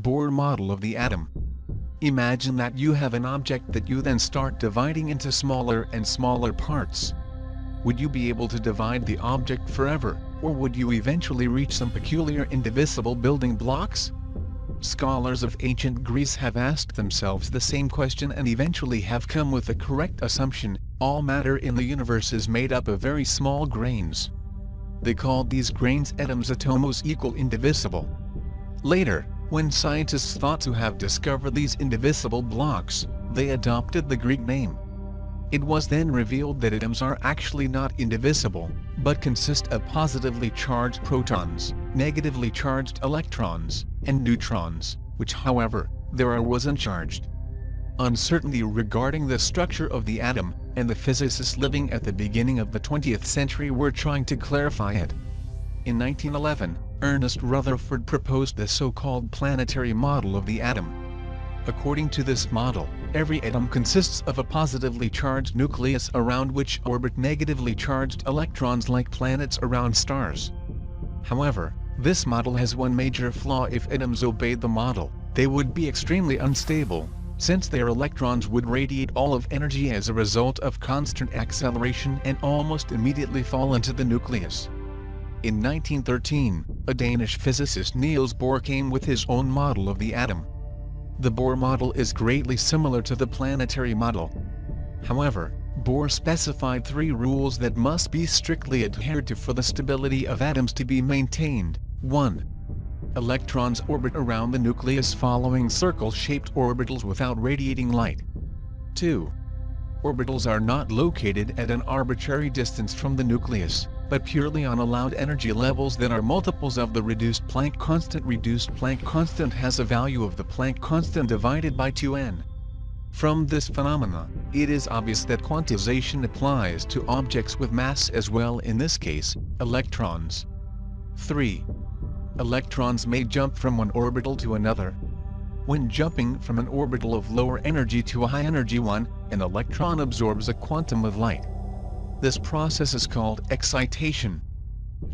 Bohr model of the atom. Imagine that you have an object that you then start dividing into smaller and smaller parts. Would you be able to divide the object forever, or would you eventually reach some peculiar indivisible building blocks? Scholars of ancient Greece have asked themselves the same question and eventually have come with the correct assumption: all matter in the universe is made up of very small grains. They called these grains atoms, atomos equal indivisible. Later, when scientists thought to have discovered these indivisible blocks, they adopted the Greek name. It was then revealed that atoms are actually not indivisible, but consist of positively charged protons, negatively charged electrons, and neutrons, which however, was uncharged. Uncertainty regarding the structure of the atom, and the physicists living at the beginning of the 20th century were trying to clarify it. In 1911, Ernest Rutherford proposed the so-called planetary model of the atom. According to this model, every atom consists of a positively charged nucleus around which orbit negatively charged electrons like planets around stars. However, this model has one major flaw: if atoms obeyed the model, they would be extremely unstable, since their electrons would radiate all of energy as a result of constant acceleration and almost immediately fall into the nucleus. In 1913, a Danish physicist Niels Bohr came with his own model of the atom. The Bohr model is greatly similar to the planetary model. However, Bohr specified 3 rules that must be strictly adhered to for the stability of atoms to be maintained. 1. Electrons orbit around the nucleus following circle-shaped orbitals without radiating light. 2. Orbitals are not located at an arbitrary distance from the nucleus, but purely on allowed energy levels that are multiples of the reduced Planck constant. Reduced Planck constant has a value of the Planck constant divided by 2n. From this phenomena, it is obvious that quantization applies to objects with mass as well, in this case, electrons. 3. Electrons may jump from one orbital to another. When jumping from an orbital of lower energy to a high energy one, an electron absorbs a quantum of light. This process is called excitation.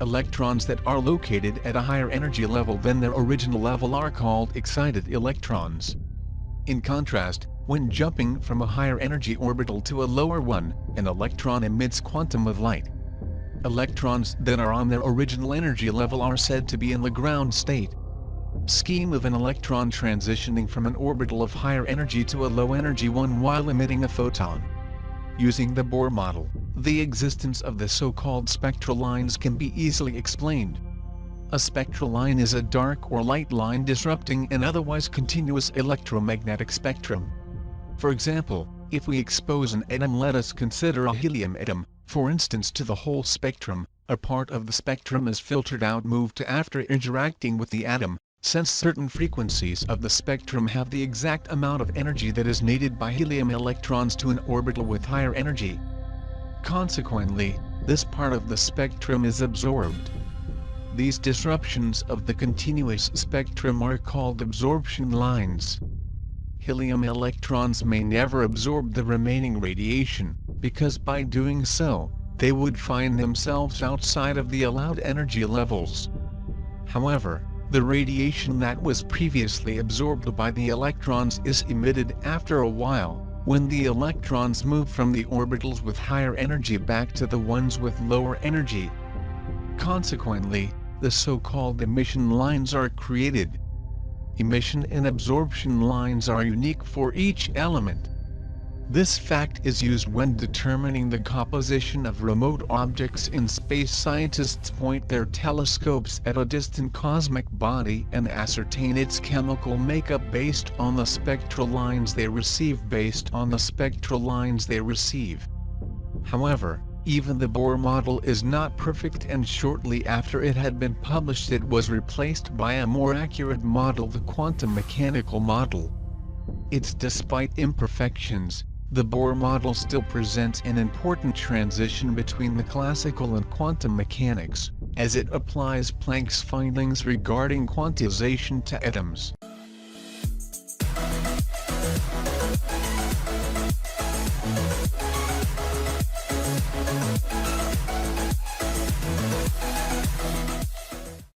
Electrons that are located at a higher energy level than their original level are called excited electrons. In contrast, when jumping from a higher energy orbital to a lower one, an electron emits quantum of light. Electrons that are on their original energy level are said to be in the ground state. Scheme of an electron transitioning from an orbital of higher energy to a low energy one while emitting a photon. Using the Bohr model, the existence of the so-called spectral lines can be easily explained. A spectral line is a dark or light line disrupting an otherwise continuous electromagnetic spectrum. For example, if we expose an atom, let us consider a helium atom, for instance, to the whole spectrum, a part of the spectrum is filtered out, moved to after interacting with the atom, since certain frequencies of the spectrum have the exact amount of energy that is needed by helium electrons to an orbital with higher energy. Consequently, this part of the spectrum is absorbed. These disruptions of the continuous spectrum are called absorption lines. Helium electrons may never absorb the remaining radiation, because by doing so, they would find themselves outside of the allowed energy levels. However, the radiation that was previously absorbed by the electrons is emitted after a while, when the electrons move from the orbitals with higher energy back to the ones with lower energy. Consequently, the so-called emission lines are created. Emission and absorption lines are unique for each element. This fact is used when determining the composition of remote objects in space. Scientists point their telescopes at a distant cosmic body and ascertain its chemical makeup based on the spectral lines they receive. However, even the Bohr model is not perfect, and shortly after it had been published it was replaced by a more accurate model, the quantum mechanical model. Despite imperfections, the Bohr model still presents an important transition between the classical and quantum mechanics, as it applies Planck's findings regarding quantization to atoms.